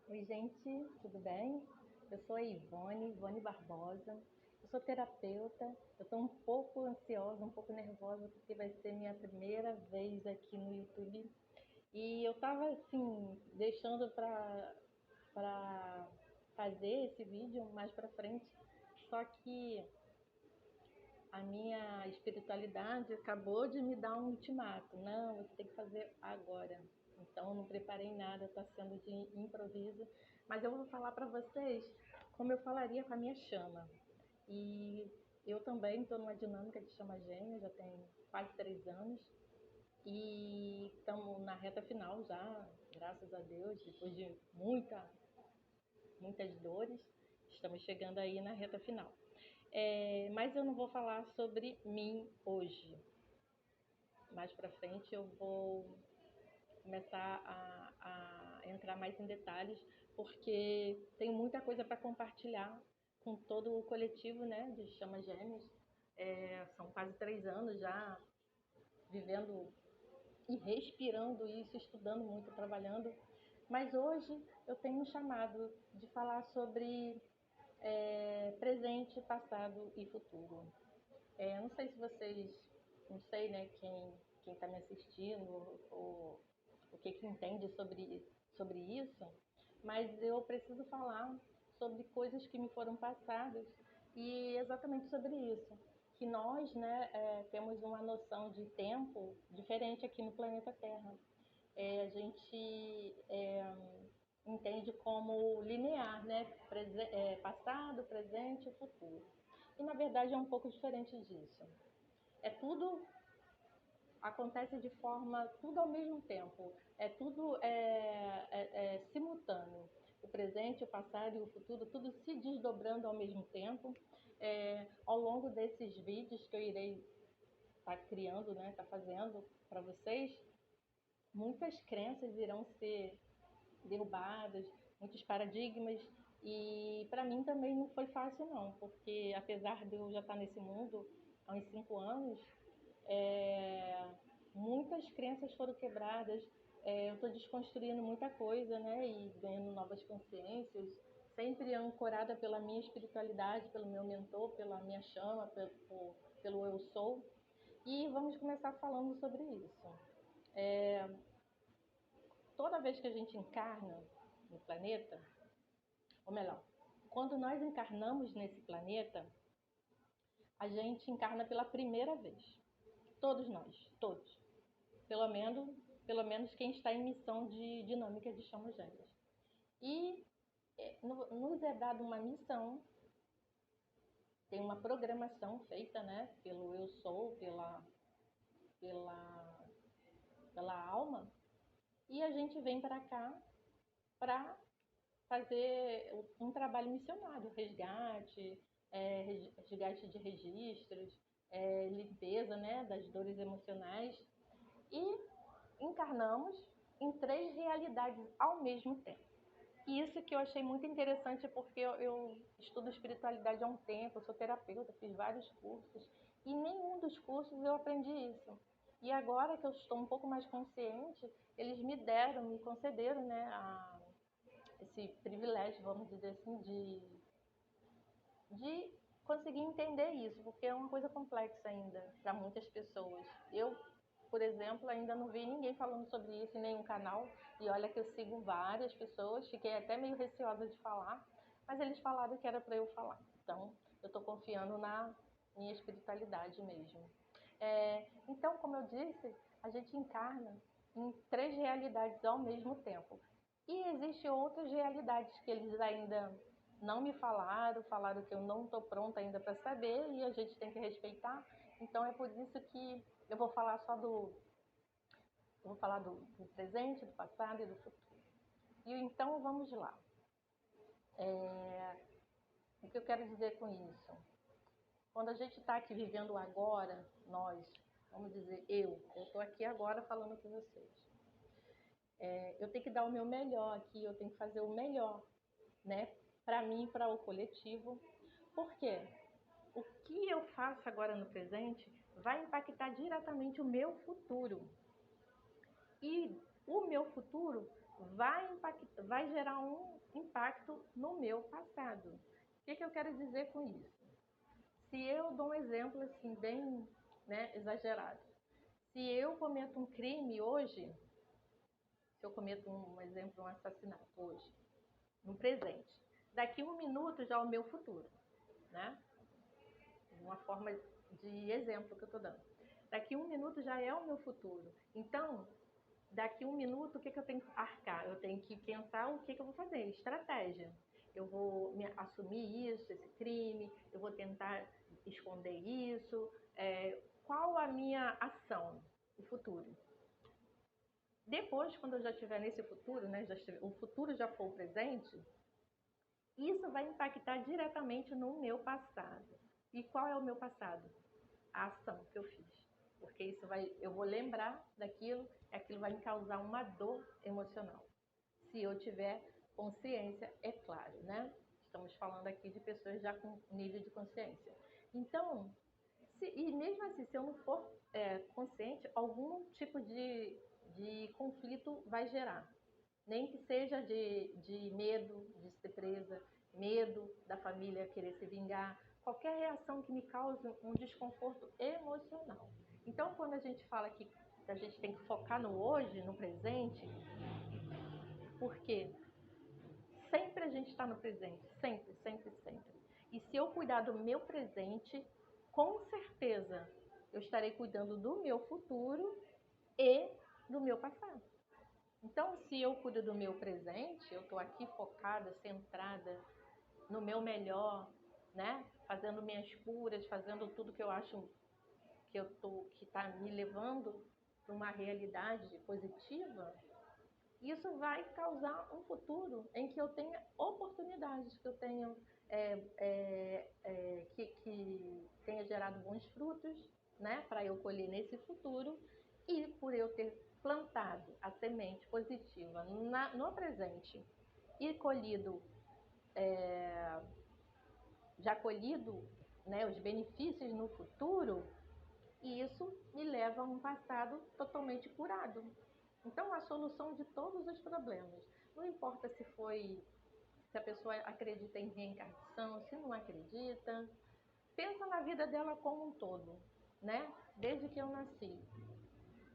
Oi, gente, tudo bem? Eu sou a Ivone Barbosa. Eu sou terapeuta. Eu estou um pouco ansiosa, um pouco nervosa, porque vai ser minha primeira vez aqui no YouTube. E eu estava assim, deixando para fazer esse vídeo mais para frente. Só que a minha espiritualidade acabou de me dar um ultimato. Não, você tem que fazer agora. Então, não preparei nada, está sendo de improviso. Mas eu vou falar para vocês como eu falaria com a minha chama. E eu também estou numa dinâmica de chama gêmea, já tem quase 3 anos. E estamos na reta final já, graças a Deus, depois de muitas dores, estamos chegando aí na reta final. Mas eu não vou falar sobre mim hoje. Mais para frente eu vou começar a entrar mais em detalhes, porque tenho muita coisa para compartilhar com todo o coletivo, né, de Chamas Gêmeas. São quase 3 anos já vivendo e respirando isso, estudando muito, trabalhando. Mas hoje eu tenho um chamado de falar sobre presente, passado e futuro. Não sei se vocês, não sei, né, quem está me assistindo ou o que entende sobre isso, mas eu preciso falar sobre coisas que me foram passadas e exatamente sobre isso, que nós, né, temos uma noção de tempo diferente aqui no planeta Terra. A gente entende como linear, né, passado, presente e futuro. E na verdade é um pouco diferente disso. Tudo acontece de forma, tudo ao mesmo tempo, tudo simultâneo. O presente, o passado e o futuro, tudo se desdobrando ao mesmo tempo. Ao longo desses vídeos que eu irei estar criando, né, estar fazendo para vocês, muitas crenças irão ser derrubadas, muitos paradigmas. E para mim também não foi fácil não, porque apesar de eu já estar nesse mundo há uns 5 anos, é, muitas crenças foram quebradas. Eu estou desconstruindo muita coisa, né? E ganhando novas consciências, sempre ancorada pela minha espiritualidade, pelo meu mentor, pela minha chama, pelo eu sou. E vamos começar falando sobre isso. Toda vez que a gente encarna no planeta, ou melhor, quando nós encarnamos nesse planeta, a gente encarna pela primeira vez. Todos nós, todos. Pelo menos quem está em missão de dinâmica de chamas gêmeas. E nos é dada uma missão, tem uma programação feita, né, pelo eu sou, pela, pela alma, e a gente vem para cá para fazer um trabalho missionário, resgate de registros, limpeza, né, das dores emocionais. E encarnamos em 3 realidades ao mesmo tempo. E isso que eu achei muito interessante, porque eu estudo espiritualidade há um tempo, eu sou terapeuta, fiz vários cursos, e nenhum dos cursos eu aprendi isso. E agora que eu estou um pouco mais consciente, eles me concederam, né, esse privilégio, vamos dizer assim, de conseguir entender isso, porque é uma coisa complexa ainda para muitas pessoas. Eu, por exemplo, ainda não vi ninguém falando sobre isso em nenhum canal, e olha que eu sigo várias pessoas, fiquei até meio receosa de falar, mas eles falaram que era para eu falar. Então, eu estou confiando na minha espiritualidade mesmo. Então, como eu disse, a gente encarna em 3 realidades ao mesmo tempo. E existem outras realidades que eles ainda não me falaram que eu não estou pronta ainda para saber e a gente tem que respeitar. Então é por isso que eu vou falar do presente, do passado e do futuro. E então vamos lá. O que eu quero dizer com isso? Quando a gente está aqui vivendo o agora, nós, vamos dizer, eu estou aqui agora falando com vocês. Eu tenho que dar o meu melhor aqui, eu tenho que fazer o melhor, né? Para mim e para o coletivo. Por quê? O que eu faço agora no presente vai impactar diretamente o meu futuro. E o meu futuro vai gerar um impacto no meu passado. O que eu quero dizer com isso? Se eu dou um exemplo assim, bem, né, exagerado. Se eu cometo um crime hoje, se eu cometo um assassinato hoje, no presente, daqui 1 minuto já é o meu futuro, né? Uma forma de exemplo que eu estou dando. Daqui 1 minuto já é o meu futuro. Então, daqui 1 minuto, o que eu tenho que arcar? Eu tenho que pensar o que eu vou fazer, estratégia. Eu vou assumir isso, esse crime, eu vou tentar esconder isso. Qual a minha ação, o futuro? Depois, quando eu já estiver nesse futuro, né, o futuro já for o presente, isso vai impactar diretamente no meu passado. E qual é o meu passado? A ação que eu fiz. Porque eu vou lembrar daquilo, e aquilo vai me causar uma dor emocional. Se eu tiver consciência, é claro, né? Estamos falando aqui de pessoas já com nível de consciência. Então, e mesmo assim, se eu não for consciente, algum tipo de conflito vai gerar. Nem que seja de medo de ser presa, medo da família querer se vingar, qualquer reação que me cause um desconforto emocional. Então, quando a gente fala que a gente tem que focar no hoje, no presente, porque sempre a gente está no presente, sempre, sempre, sempre. E se eu cuidar do meu presente, com certeza eu estarei cuidando do meu futuro e do meu passado. Então, se eu cuido do meu presente, eu estou aqui focada, centrada no meu melhor, né? Fazendo minhas curas, fazendo tudo que eu acho que está me levando para uma realidade positiva, isso vai causar um futuro em que eu tenha oportunidades, que eu tenha que tenha gerado bons frutos, né, para eu colher nesse futuro, e por eu ter plantado a semente positiva no presente e colhido, já colhido, né, os benefícios no futuro, e isso me leva a um passado totalmente curado. Então, a solução de todos os problemas, não importa se a pessoa acredita em reencarnação, se não acredita, pensa na vida dela como um todo, né? Desde que eu nasci,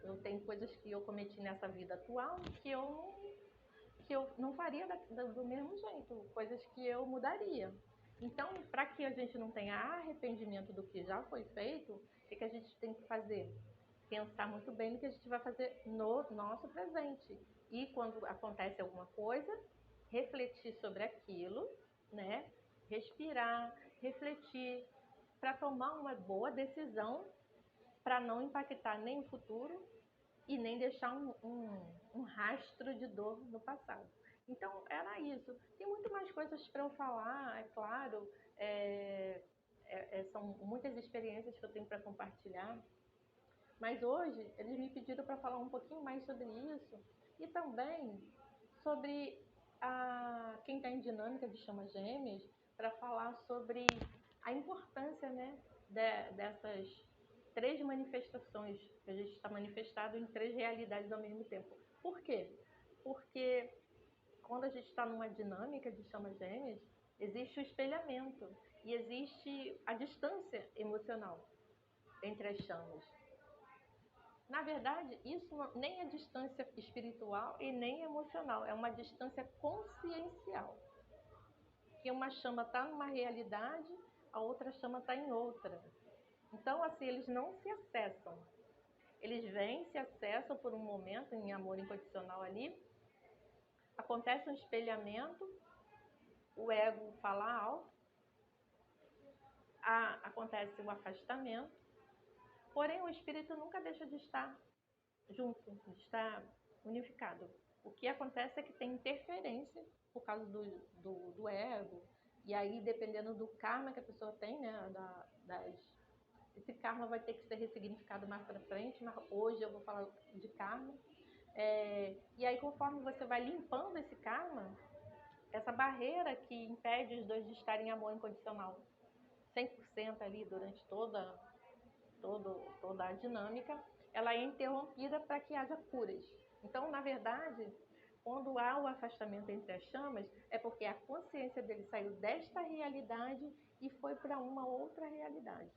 eu tenho coisas que eu cometi nessa vida atual que eu não faria do mesmo jeito, coisas que eu mudaria. Então, para que a gente não tenha arrependimento do que já foi feito, o que a gente tem que fazer? Pensar muito bem no que a gente vai fazer no nosso presente. E quando acontece alguma coisa, refletir sobre aquilo, né? Respirar, refletir, para tomar uma boa decisão, para não impactar nem o futuro e nem deixar um rastro de dor no passado. Então, era isso. Tem muito mais coisas para eu falar, é claro. São muitas experiências que eu tenho para compartilhar. Mas hoje, eles me pediram para falar um pouquinho mais sobre isso e também sobre quem está em dinâmica de chamas gêmeas, para falar sobre a importância, né, dessas 3 manifestações, que a gente está manifestado em 3 realidades ao mesmo tempo. Por quê? Porque quando a gente está numa dinâmica de chamas gêmeas, existe o espelhamento e existe a distância emocional entre as chamas. Na verdade, isso nem é distância espiritual e nem emocional, é uma distância consciencial. Que uma chama está numa realidade, a outra chama está em outra. Então, assim, eles não se acessam. Eles vêm, se acessam por um momento em amor incondicional ali, acontece um espelhamento, o ego fala alto, acontece o afastamento, porém o espírito nunca deixa de estar junto, de estar unificado. O que acontece é que tem interferência por causa do ego, e aí dependendo do karma que a pessoa tem, né, esse karma vai ter que ser ressignificado mais para frente, mas hoje eu vou falar de karma. E aí conforme você vai limpando esse karma, essa barreira que impede os dois de estarem em amor incondicional 100% ali durante toda a dinâmica, ela é interrompida para que haja curas. Então, na verdade, quando há o afastamento entre as chamas, é porque a consciência dele saiu desta realidade e foi para uma outra realidade.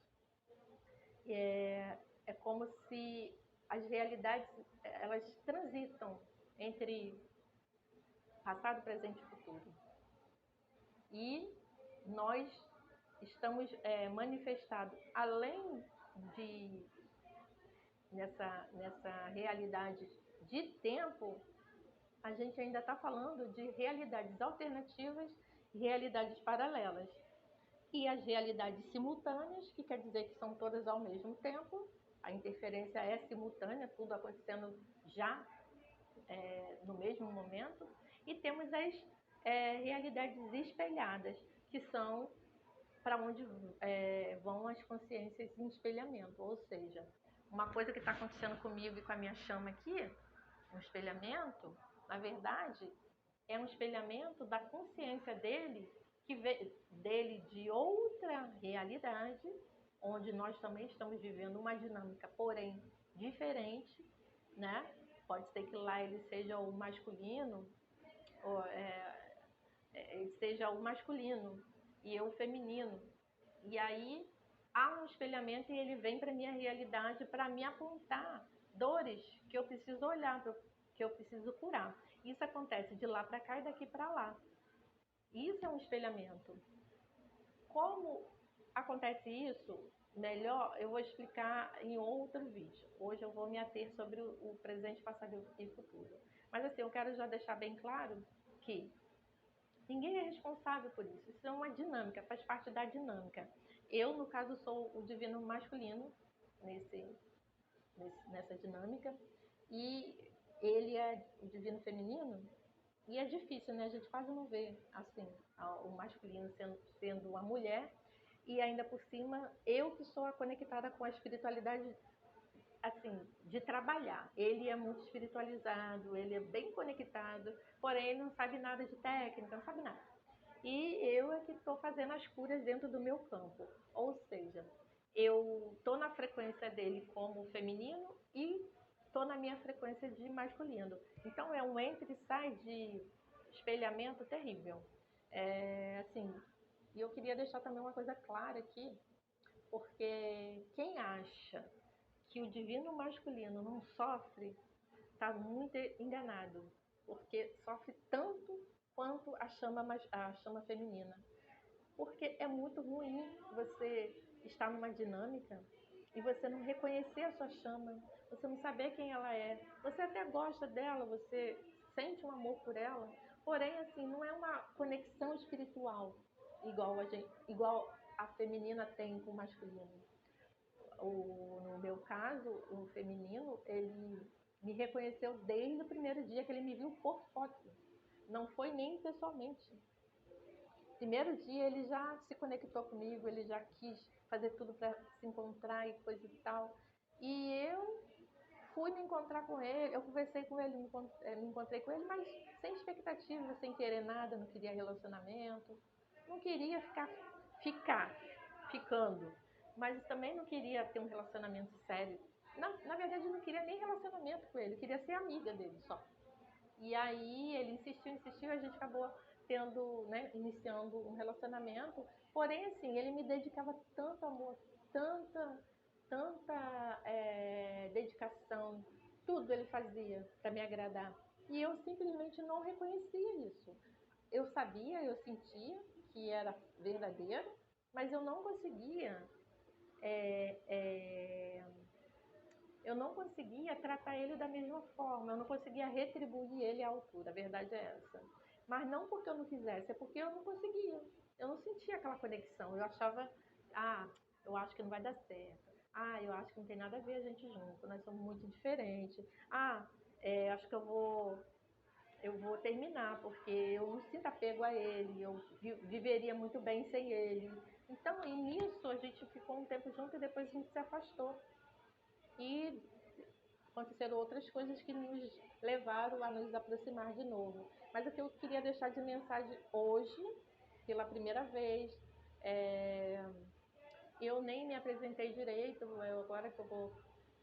É como se as realidades elas transitam entre passado, presente e futuro. E nós estamos manifestados, além de nessa realidade de tempo, a gente ainda está falando de realidades alternativas e realidades paralelas. E as realidades simultâneas, que quer dizer que são todas ao mesmo tempo, a interferência é simultânea, tudo acontecendo já no mesmo momento. E temos as realidades espelhadas, que são para onde vão as consciências em espelhamento. Ou seja, uma coisa que está acontecendo comigo e com a minha chama aqui, um espelhamento, na verdade, é um espelhamento da consciência dele, que vê dele de outra realidade, onde nós também estamos vivendo uma dinâmica, porém diferente, né? Pode ser que lá ele seja o masculino, ou, seja o masculino e eu o feminino. E aí há um espelhamento e ele vem para a minha realidade para me apontar dores que eu preciso olhar, que eu preciso curar. Isso acontece de lá para cá e daqui para lá. Isso é um espelhamento. Como acontece isso? Melhor, eu vou explicar em outro vídeo. Hoje eu vou me ater sobre o presente, passado e futuro. Mas assim, eu quero já deixar bem claro que ninguém é responsável por isso. Isso é uma dinâmica, faz parte da dinâmica. Eu, no caso, sou o divino masculino nessa dinâmica e ele é o divino feminino. E é difícil, né? A gente quase não vê assim o masculino sendo uma mulher e ainda por cima eu que sou a conectada com a espiritualidade, assim, de trabalhar. Ele é muito espiritualizado, ele é bem conectado, porém ele não sabe nada de técnica, não sabe nada. E eu é que estou fazendo as curas dentro do meu campo. Ou seja, eu estou na frequência dele como feminino e estou na minha frequência de masculino. Então é um entra e sai de espelhamento terrível. Assim, e eu queria deixar também uma coisa clara aqui, porque quem acha que o divino masculino não sofre, está muito enganado, porque sofre tanto quanto a chama feminina. Porque é muito ruim você estar numa dinâmica e você não reconhecer a sua chama, você não saber quem ela é. Você até gosta dela, você sente um amor por ela, porém, assim, não é uma conexão espiritual igual a feminina tem com o masculino. No meu caso, o feminino, ele me reconheceu desde o primeiro dia que ele me viu por foto. Não foi nem pessoalmente. Primeiro dia ele já se conectou comigo, ele já quis fazer tudo para se encontrar e coisa e tal. E eu fui me encontrar com ele, eu conversei com ele, me encontrei com ele, mas sem expectativa, sem querer nada, não queria relacionamento, não queria ficando, mas também não queria ter um relacionamento sério. Na verdade, eu não queria nem relacionamento com ele, eu queria ser amiga dele só. E aí ele insistiu, a gente acabou tendo, né, iniciando um relacionamento. Porém, assim, ele me dedicava tanto amor, tanta dedicação, tudo ele fazia para me agradar. E eu simplesmente não reconhecia isso. Eu sabia, eu sentia que era verdadeiro, mas eu não conseguia eu não conseguia tratar ele da mesma forma, eu não conseguia retribuir ele à altura, a verdade é essa. Mas não porque eu não quisesse, é porque eu não conseguia. Eu não sentia aquela conexão. Eu achava, eu acho que não vai dar certo. Eu acho que não tem nada a ver a gente junto, nós somos muito diferentes. Acho que eu vou terminar, porque eu não sinto apego a ele, eu viveria muito bem sem ele. Então, e nisso a gente ficou um tempo junto e depois a gente se afastou. E aconteceram outras coisas que nos levaram a nos aproximar de novo. Mas o que eu queria deixar de mensagem hoje, pela primeira vez, eu nem me apresentei direito, agora que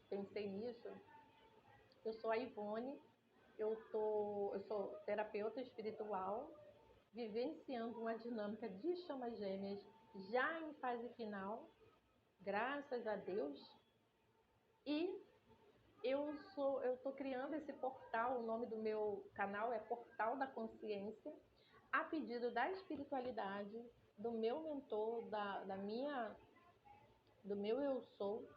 pensei nisso, eu sou a Ivone, eu sou terapeuta espiritual, vivenciando uma dinâmica de chamas gêmeas já em fase final, graças a Deus. E eu estou criando esse portal, o nome do meu canal é Portal da Consciência, a pedido da espiritualidade, do meu mentor, do meu eu sou,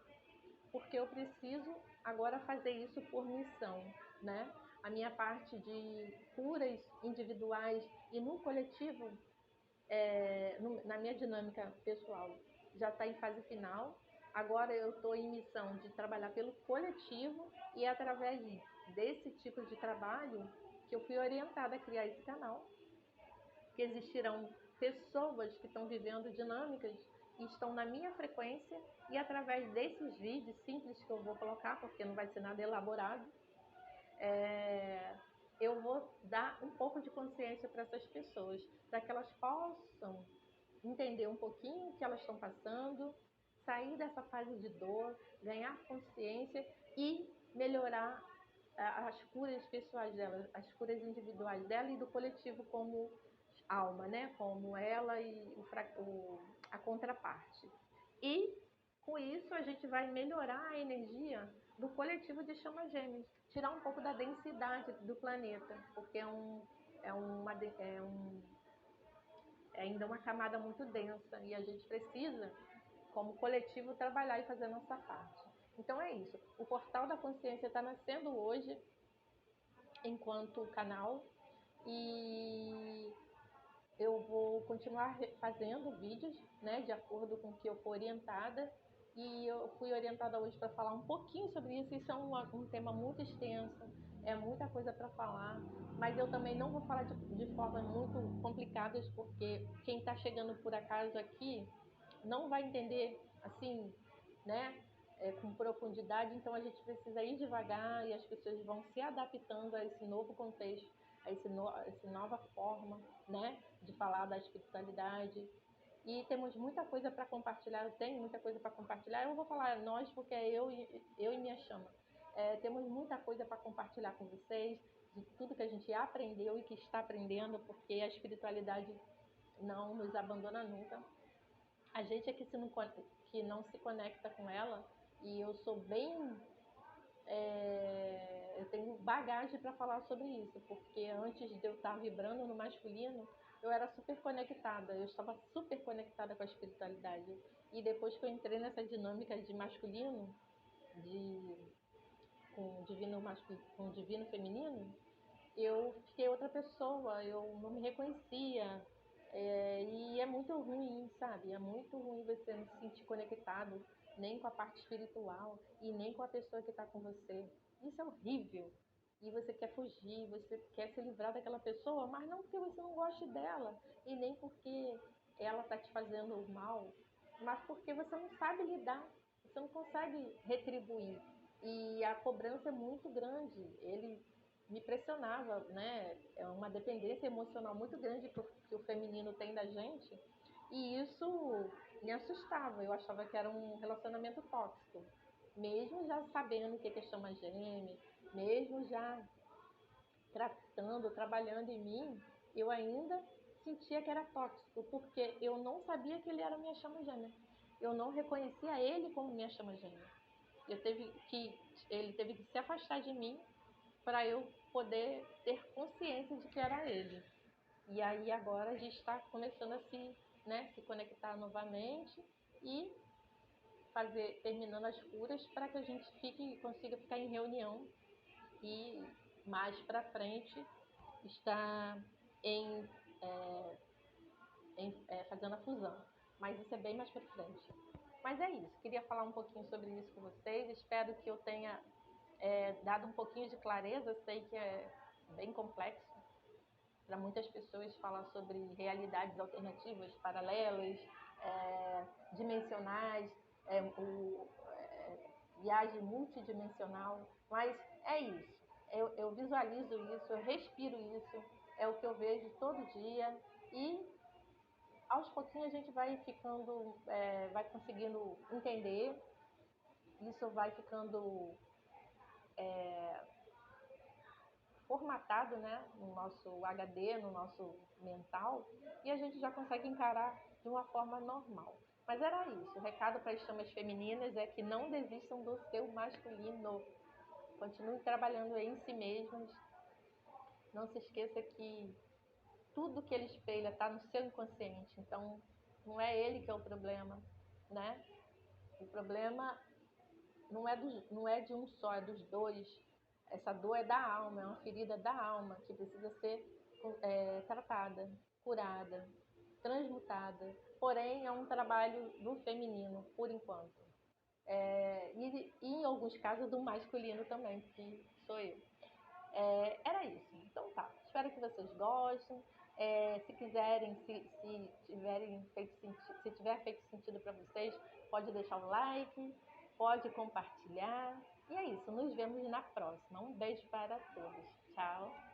porque eu preciso agora fazer isso por missão, né? A minha parte de curas individuais e no coletivo, na minha dinâmica pessoal, já está em fase final. Agora eu estou em missão de trabalhar pelo coletivo e é através desse tipo de trabalho que eu fui orientada a criar esse canal, que existirão pessoas que estão vivendo dinâmicas e estão na minha frequência, e através desses vídeos simples que eu vou colocar, porque não vai ser nada elaborado, eu vou dar um pouco de consciência para essas pessoas, para que elas possam entender um pouquinho o que elas estão passando, sair dessa fase de dor, ganhar consciência e melhorar as curas pessoais dela, as curas individuais dela e do coletivo como alma, né? Como ela e a contraparte. E com isso a gente vai melhorar a energia do coletivo de chamas gêmeas, tirar um pouco da densidade do planeta, porque é ainda uma camada muito densa e a gente precisa, como coletivo, trabalhar e fazer a nossa parte. Então é isso. O Portal da Consciência está nascendo hoje enquanto canal e eu vou continuar fazendo vídeos, né, de acordo com o que eu for orientada. E eu fui orientada hoje para falar um pouquinho sobre isso. Isso é um tema muito extenso, é muita coisa para falar, mas eu também não vou falar de formas muito complicadas, porque quem está chegando por acaso aqui não vai entender assim, né, com profundidade. Então a gente precisa ir devagar e as pessoas vão se adaptando a esse novo contexto, essa nova forma, né, de falar da espiritualidade. E temos muita coisa para compartilhar, eu tenho muita coisa para compartilhar. Eu não vou falar nós, porque é eu e minha chama. Temos muita coisa para compartilhar com vocês, de tudo que a gente aprendeu e que está aprendendo, porque a espiritualidade não nos abandona nunca. A gente é que não se conecta com ela, e eu sou bem eu tenho bagagem para falar sobre isso, porque antes de eu estar vibrando no masculino, eu era super conectada, eu estava super conectada com a espiritualidade. E depois que eu entrei nessa dinâmica de masculino, de, com divino masculino, com divino feminino, eu fiquei outra pessoa, eu não me reconhecia. E é muito ruim, sabe? É muito ruim você não se sentir conectado nem com a parte espiritual e nem com a pessoa que está com você. Isso é horrível. E você quer fugir, você quer se livrar daquela pessoa, mas não porque você não goste dela e nem porque ela está te fazendo mal, mas porque você não sabe lidar, você não consegue retribuir. E a cobrança é muito grande. Ele me pressionava, né? É uma dependência emocional muito grande que o feminino tem da gente, e isso me assustava. Eu achava que era um relacionamento tóxico, mesmo já sabendo o que é chama gêmea, mesmo já trabalhando em mim, eu ainda sentia que era tóxico, porque eu não sabia que ele era minha chama gêmea. Eu não reconhecia ele como minha chama gêmea. Ele teve que se afastar de mim para eu poder ter consciência de que era ele. E aí agora a gente está começando a se conectar novamente e terminando as curas para que a gente consiga ficar em reunião e mais para frente estar em, é, fazendo a fusão. Mas isso é bem mais para frente. Mas é isso, queria falar um pouquinho sobre isso com vocês. Espero que eu tenha dado um pouquinho de clareza. Sei que é bem complexo para muitas pessoas falar sobre realidades alternativas, paralelas, dimensionais, viagem multidimensional, mas é isso. Eu visualizo isso, eu respiro isso, é o que eu vejo todo dia, e aos pouquinhos a gente vai ficando, vai conseguindo entender, isso vai ficando formatado, né, no nosso HD, no nosso mental, e a gente já consegue encarar de uma forma normal. Mas era isso, o recado para as chamas femininas é que não desistam do seu masculino. Continue trabalhando aí em si mesmas. Não se esqueça que tudo que ele espelha está no seu inconsciente. Então, não é ele que é o problema, né? O problema não é de um só, é dos dois. Essa dor é da alma, é uma ferida da alma que precisa ser tratada, curada, transmutada. Porém, é um trabalho do feminino, por enquanto. E em alguns casos do masculino também, que sou eu. Era isso. Então tá. Espero que vocês gostem. Se quiserem, se tiver feito sentido para vocês, pode deixar o like, pode compartilhar. E é isso. Nos vemos na próxima. Um beijo para todos. Tchau.